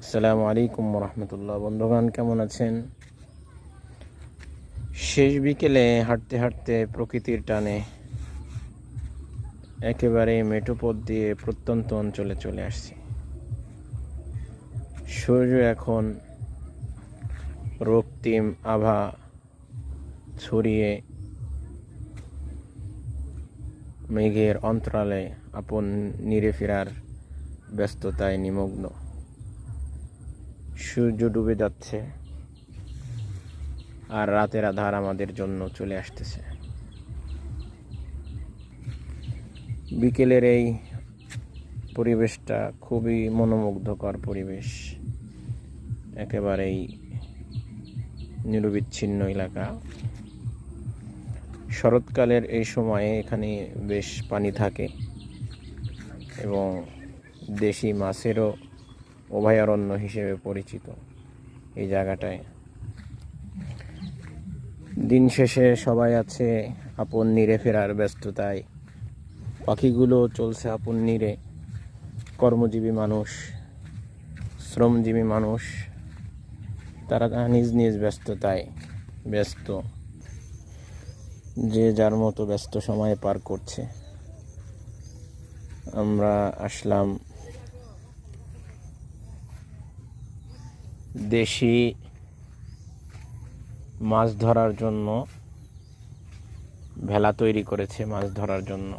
আসসালামু আলাইকুম রহমতুল্লাহ। বন্ধুগণ, কেমন আছেন? শেষ বিকেলে হাঁটতে হাঁটতে প্রকৃতির টানে একেবারে মেঠো পথ দিয়ে প্রত্যন্ত অঞ্চলে চলে আসছি। সূর্য এখন রক্তিম আভা ছড়িয়ে মেঘের অন্তরালে আপন নিরে ফেরার ব্যস্ততায় নিমগ্ন। সূর্য ডুবে যাচ্ছে আর রাতের আধার আমাদের জন্য চলে আসতেছে। বিকেলের এই পরিবেশটা খুবই মনোমুগ্ধকর পরিবেশ, একেবারেই নিরবিচ্ছিন্ন এলাকা। শরৎকালের এই সময়ে এখানে বেশ পানি থাকে এবং দেশি মাছেরও অভয়ারণ্য হিসেবে পরিচিত এই জায়গাটায়। দিন শেষে সবাই আছে আপন নিরে ফেরার ব্যস্ততায়। পাখিগুলো চলছে আপন নিরে। কর্মজীবী মানুষ, শ্রমজীবী মানুষ, তারা নিজ নিজ ব্যস্ততায় ব্যস্ত, যে যার মতো ব্যস্ত সময় পার করছে। আমরা আসলাম দেশি মাছ ধরার জন্য। ভেলা তৈরি করেছে মাছ ধরার জন্য।